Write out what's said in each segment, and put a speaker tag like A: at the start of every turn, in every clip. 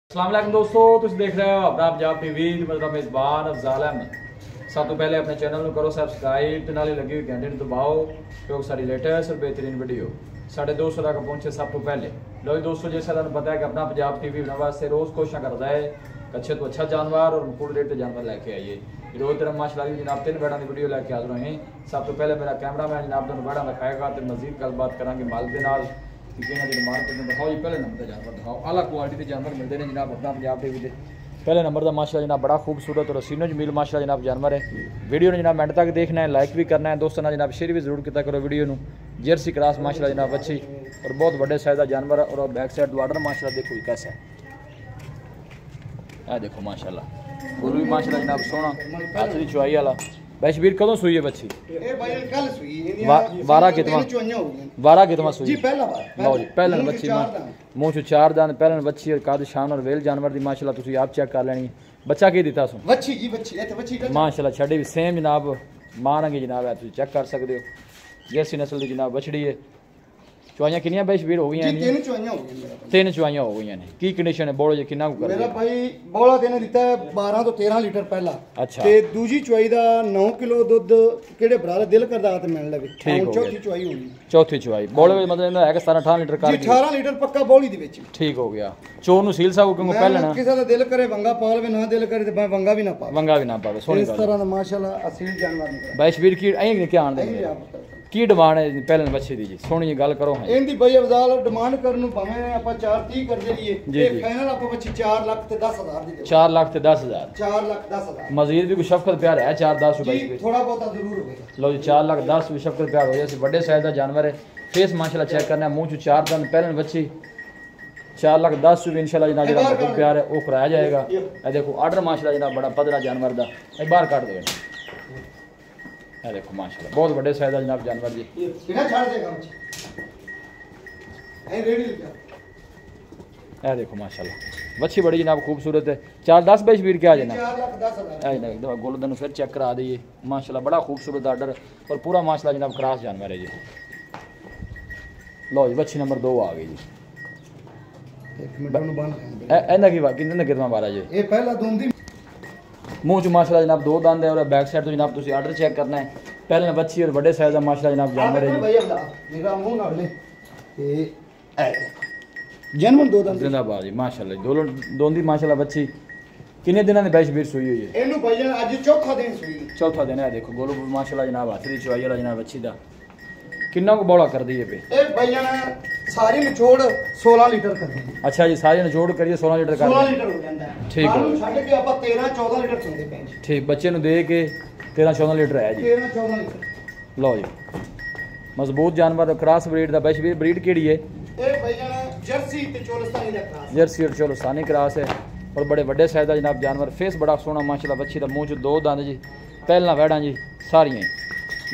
A: अस्सलाम वालेकुम दोस्तों, तुम देख रहे हो अपना पंजाब टीवी। मतलब मेज़बान अफजाल अहमद। सब तो पहले अपने चैनल में करो सब्सक्राइब ते नाले लगी हुई घंटे दबाओ क्योंकि सारी लेटेस्ट और बेहतरीन वीडियो साढ़े दोस्तों तक पहुंचे सब तो पहले। लो दोस्तों, जैसा तुम पता है कि अपना पंजाब टीवी बनाने वास्ते रोज़ कोशिश करता है अच्छे तो अच्छा जानवर और मुकुल रेट जानवर लेके आइए। रोज़ तरह माशाल्लाह जनाब 3 बैड़ा की वीडियो लेके हाजिर हुए हैं। सब तो पहले मेरा कैमरा मैन जनाब तुम बैड़ा दिखाएगा तो मजीद गलबात करेंगे माल के नाल दिखाओ जी। पहले नंबर का जानवर दिखाओ, आला क्वालिटी के जानवर मिलते हैं जनाब अपना पंजाब टीवी के पहले नंबर का माशाल्लाह जनाब बड़ा खूबसूरत और सीनो जमील माशाल्लाह जनाब जानवर है। वीडियो ने जनाब मिनट तक देखना है, लाइक भी करना है दोस्तों ना जनाब, शेयर भी जरूर किया करो वीडियो में। जर्सी क्रॉस माशाल्लाह जनाब अच्छी और बहुत बड़े साइज का जानवर और बैक साइड वार्डर माशाल्लाह देखो कैसा है। देखो माशाल्लाह गुरु भी माशाल्लाह जनाब सोना हाथ की चुआई वाला। बैशबीर कदों सुई है बच्ची? बारह कितवा सुई लो जी। पहलन बच्ची मुँह चो 4 दांत पहलन बच्ची और काद शान और वेल जानवर की माशाल्लाह तुसी आप चेक कर लेनी। बच्चा की दिता सो माशाल्लाह छड़ी भी सेम जनाब मां रंगी जनाब है, तुम चेक कर सकते हो। जर्सी नस्ल की जनाब बछड़ी है। चुआइयां कितनी बैशबीर हो गई? 3 चुआइयां हो गई ने। की कंडीशन है बोलो जी कितना कर
B: मेरा भाई बोला देने दिता है 12 तो 13 लीटर पहला।
A: अच्छा
B: ते दूजी चुआई दा 9 किलो दूध केड़े भरा दिल करदा ते मिल लवे। चौथी चुआई होगी। चौथी
A: चुआई बोले मतलब है कि 17-18 लीटर कर
B: जी 18 लीटर पक्का बोली दी विच
A: ठीक हो गया। चोर नु सील साहब क्योंकि पहले ना
B: किसी दा दिल करे वंगा पालवे ना दिल करे ते वंगा भी ना
A: पावे सोनी
B: इस तरह दा माशाल्लाह असील जानवर निकला।
A: बैशबीर की अई क्या आन दे की डिमांड है पहले बच्चे दी जी? सोनी गल करो हां
B: इंदी भाई अफजाल डिमांड करन नु भावे आपा 430 कर देइए ते फाइनल आपा बच्ची 4 लाख ते 10,000 दी दे। 4 लाख ते 10,000 4 लाख 10,000 मजीद भी कुछ शफकत प्यार है 4-10 रुपए जी थोड़ा बहुत जरूर होगा।
A: लो जी 4 लाख 10 भी शफकत प्यार हो जाए। बड़े साइज का जानवर है। फेस माशाल्लाह चेक करना है, मुंह चो 4 दांत पहले बच्ची 4 लाख 10 भी इंशाल्लाह जनाब जरा प्यार है वो कराया जाएगा। ये देखो आर्डर माशाल्लाह जनाब बड़ा पदरा जानवर दा बाहर काट दो। ये देखो माशाल्लाह बहुत बड़े साइज का जनाब जानवर जी। ये देखो माशाल्लाह बच्ची बड़ी जनाब खूबसूरत है। 4-10 बैशबीर क्या जनाब गोल्डन फिर चेक करा दीजिए माशाल्लाह बड़ा खूबसूरत आर्डर और पूरा माशाल्लाह जनाब क्रॉस जानवर है जी। लो जी बच्ची नंबर 2 आ गई जी। कितना बारा जी? ये पहला दूंदी मुंह च माशाल्लाह जनाब 2 दांत है और बैक साइड तो जनाब तुसी आर्डर चेक करना है। पहले बच्ची और बड़े साइज का माशाल्लाह जनाब जानवर है जी।
B: मेरा मुंह ना ले ए जनवन 2 दांत
A: जिंदाबाद जी माशाल्लाह दोनों दी माशाल्लाह बच्ची कितने दिनों की बैशबीर सुई हुई है?
B: एनु भाईजान आज चौथा दिन सुई।
A: चौथा दिन है। देखो गोलो माशाल्लाह जनाब हाथ दी चुआई वाला जनाब बच्ची दा कितना को बौला कर दी है पे? ए भाईजान सारी निचोड़ 16 लीटर कर दी। अच्छा जी सारी निचोड़ करिए 16 लीटर कर
B: 16 लीटर हो जाता है। ठीक है छड़ के आपा 13-14 लीटर चंदे पे
A: ठीक बच्चे नु दे के 13-14 लीटर है जी।
B: 13-14 लीटर लो
A: जी मजबूत जानवर क्रॉस ब्रीड दा बैशबीर ब्रीड केड़ी है?
B: ए भाईजान जर्सी ते चोलस्तानी दा क्रॉस।
A: जर्सी और चोलस्तानी क्रॉस है और बड़े बड़े साइज का जनाब जानवर। फेस बड़ा सोहना माशाल्लाह बच्ची दा मुंह च 2 दांत जी पहला वैड़ा जी सारियां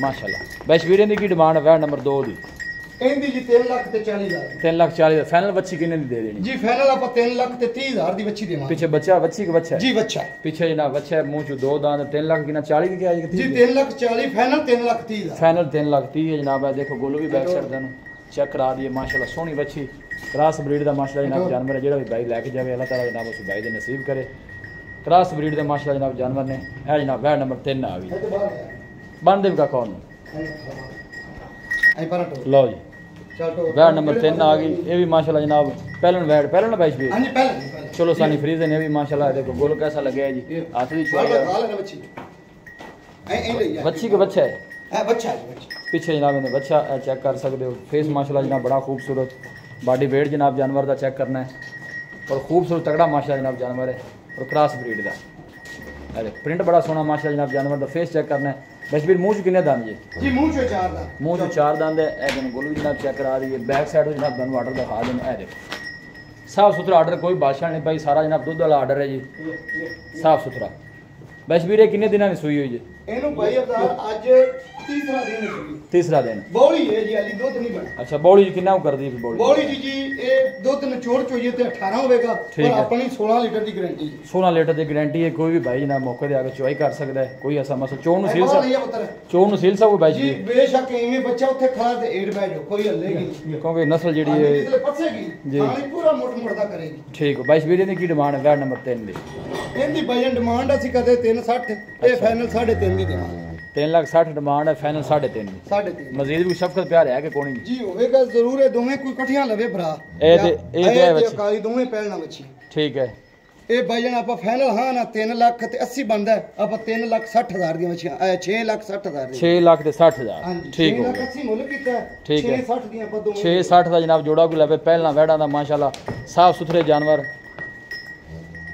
A: माशाल्लाह। बैशबीरें दी की डिमांड है वैड़ नंबर 2 दी?
B: इंदी जी 3 लाख ते 40,000
A: 3 लाख 40,000 फाइनल बच्ची कितने दी दे देनी
B: जी? फाइनल आपा 3 लाख ते 30,000 दी बच्ची देवांगे।
A: पीछे बच्चा बच्ची का बच्चा है
B: जी बच्चा
A: पीछे जनाब बच्चा है मुंह च 2 दांत 3 लाख कितना 40 की क्या है
B: जी? 3 लाख 40 फाइनल 3 लाख 30,000
A: फाइनल 3 लाख 30 है जनाब। है देखो गोलू भी बैक साइड दानू चेक करा दिए माशाल्लाह सोहनी बच्ची क्रॉस ब्रीड दा माशाल्लाह जनाब जानवर है। जेड़ा भी भाई लेके जावे अल्लाह ताला जनाब उस भाई दे नसीब करे। क्रॉस ब्रीड दा माशाल्लाह जनाब जानवर ने है जनाब वैड़ नंबर 3 आ गई बन देव का कौन लो जी वैड़ नंबर 3 आ गई। ये भी माशाल्लाह जनाब पहलन वैड़ पहलन बैश भी चलो सानी फ्रीज ने भी माशाल्लाह देखो गोल कैसा लगे जी हाथ दी चुआई बच्ची का बच्चा है पीछे जनाब इन्हें बच्चा चेक कर सकते हो। फेस माशाल्लाह जनाब बड़ा खूबसूरत बॉडी वेट जनाब जानवर का चेक करना है और खूबसूरत तगड़ा माशाल्लाह जनाब जानवर है और क्रॉस ब्रीड का। अरे प्रिंट बड़ा सोहना माशाल्लाह जनाब जानवर का। फेस चेक करना है। बैशबीर मुंह कितने दांत जी? मुंह चो 4 दांत है। ए गोलू भी जनाब चेक करा रही है। बैक साइड जनाब दोनों आर्डर दिखा देना। ए देखो साफ सुथरा आर्डर कोई बादशाह नहीं भाई सारा जनाब दूध वाला आर्डर है जी साफ सुथरा। बस वीरे किन्ने दिनां दी सूई हुई जी?
B: ਇਹਨੂੰ ਭਾਈ ਅਵਤਾਰ ਅੱਜ ਤੀਸਰਾ ਦਿਨ ਹੈ ਜੀ।
A: तीसरा दिन।
B: ਬੋਲੀ ਹੈ ਜੀ, ਅਲੀ ਦੁੱਧ ਨਹੀਂ ਬਣਾ।
A: अच्छा बौली किन्ना करदी है बौली?
B: ਬੋਲੀ ਜੀ ਇਹ ਦੁੱਧ ਨਿਚੋੜ ਚੋਈਏ ਤੇ 18 ਹੋਵੇਗਾ
A: ठीक
B: ਪਰ
A: है।
B: ਆਪਣੀ 16 ਲੀਟਰ ਦੀ ਗਾਰੰਟੀ।
A: 16 ਲੀਟਰ ਦੀ ਗਾਰੰਟੀ ਹੈ। ਕੋਈ ਵੀ ਭਾਈ ਜਨਾਬ ਮੌਕੇ ਤੇ ਆ ਕੇ ਚੁਆਈ ਕਰ ਸਕਦਾ ਹੈ, ਕੋਈ ਐਸਾ ਮਸਲਾ ਚੋਣ ਨੂੰ ਸੀਲ ਸਾਹਿਬ, ਚੋਣ ਨੂੰ ਸੀਲ ਸਾਹਿਬ ਬਾਈ
B: ਜੀ ਬੇਸ਼ੱਕ ਇਵੇਂ ਬੱਚਾ ਉੱਥੇ ਖੜਾ ਤੇ ਏਡ ਬੈਠੋ ਕੋਈ ਹੱਲੇਗੀ ਨਹੀਂ,
A: ਕਿਉਂਕਿ ਨਸਲ ਜਿਹੜੀ ਹੈ
B: ਜਿੱਥੇ ਪੱਸੇਗੀ ਪਾਣੀ ਪੂਰਾ ਮੁੱਠ ਦਾ ਕਰੇਗੀ।
A: ਠੀਕ ਹੈ ਬਾਈ ਵੀਰੇ ਦੀ ਕੀ ਡਿਮਾਂਡ ਹੈ? ਵੈਟ ਨੰਬਰ 3 ਦੀ
B: ਇਹਦੀ ਵਜਨ ਡਿਮਾਂਡ ਅਸੀਂ ਕਦੇ 360, ਇਹ ਫਾਈਨਲ 3.5 ਦੀ ਦੇਵਾਂਗੇ।
A: 3,60,000 ਡਿਮਾਂਡ ਹੈ, ਫਾਈਨਲ 3.5 ਦੀ।
B: 3.5
A: ਮਜ਼ੀਦ ਵੀ ਸ਼ਫਕਤ ਪਿਆਰ ਹੈ ਕਿ ਕੋਣੀ
B: ਜੀ ਹੋਵੇਗਾ ਜ਼ਰੂਰ। ਇਹ ਦੋਵੇਂ ਕੋਈ ਇਕੱਠੀਆਂ ਲਵੇ ਭਰਾ,
A: ਇਹ
B: ਕਾਲੀ ਦੋਵੇਂ ਪਹਿਲਣਾ ਬੱਚੀ।
A: ਠੀਕ ਹੈ।
B: ਇਹ ਵਜਨ ਆਪਾਂ ਫਾਈਨਲ ਹਾਂ ਨਾ 3 ਲੱਖ ਤੇ 80 ਬੰਦਾ ਆਪਾਂ 3,60,000 ਦੀਆਂ ਬੱਚੀਆਂ 6,60,000 ਦੀ
A: 6,60,000 ਠੀਕ ਹੋ ਗਿਆ।
B: 80 ਮੁੱਲ ਕੀਤਾ
A: ਠੀਕ ਹੈ।
B: 660 ਦੀਆਂ ਆਪਾਂ ਦੋਵੇਂ
A: 660 ਦਾ ਜਨਾਬ ਜੋੜਾ ਕੋਈ ਲਵੇ। ਪਹਿਲਾਂ ਵੈੜਾਂ ਦਾ ਮਾਸ਼ਾਅੱਲਾ ਸਾਫ ਸੁਥਰੇ ਜਾਨਵਰ,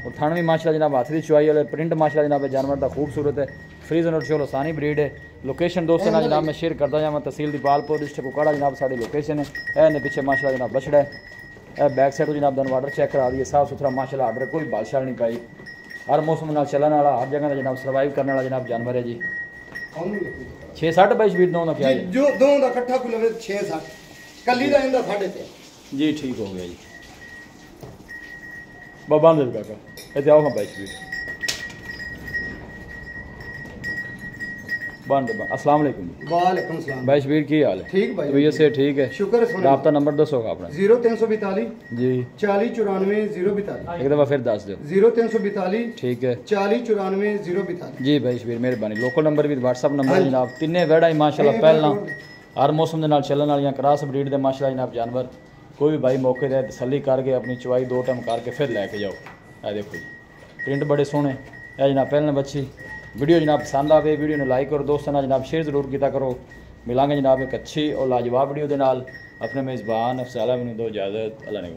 A: और थान भी माशाल्लाह जनाब हाथ की चुआई वाले प्रिंट माशाल्लाह जनाब जानवर का खूबसूरत है। फ्रीजन और शोल आसानी ब्रीड है। लोकेशन दोस्तों ना जनाब मैं शेयर करता जाऊँ। तहसील दीपालपुर डिस्ट्रिक्ट कुकाड़ा जनाब साड़ी लोकेशन है। ए पीछे माशाल्लाह जनाब बछड़ा है। बैक साइड जनाब दन वाटर चेक करा दिए, साफ सुथरा माशाल्लाह आर्डर, कोई बालशाल नहीं पाई। हर मौसम नाल चलने वाला, हर जगह जनाब सर्वाइव करने वाला जनाब जानवर है जी। 660 बाई स्पीड दो क्या
B: जो दो का इकट्ठा को लवे 660 कली दा इंदा 3.5 जी। ठीक हो गया जी।
A: बाबा दे काका इतने आओ। हाँ बाई स्पीड बंद। अस्सलाम वालेकुम।
B: वालेकुम सलाम।
A: भाई शबीर की हाल है? ठीक भाई भैया से ठीक है।
B: शुक्र है।
A: राब्ता नंबर दसोगा अपना?
B: 0342
A: जी
B: 4094 042।
A: एक दफा फिर दस दो।
B: 0342
A: ठीक है
B: 4094 042
A: जी। भाई शबीर मेहरबानी। लोकल नंबर भी व्हाट्सएप नंबर जनाब तिन्ने वेड़ा ही माशाल्लाह पहला हर मौसम के नाल चलन वाली क्रॉस ब्रीड दे माशाल्लाह जनाब जानवर। कोई भी भाई मौके पर तसली करके अपनी चुआई 2 टाइम करके फिर लैके जाओ। ये देखो जी प्रिंट बड़े सोहने। यह जनाब पहले बच्ची वीडियो जनाब पसंद आवे वीडियो ने लाइक करो, दोस्तों ना जनाब शेयर जरूर किया करो। मिलांगे जनाब एक अच्छी और लाजवाब वीडियो के नाल। अपने मेज़बान अफसाला मैनू दो इजाज़त। अल्लाह ने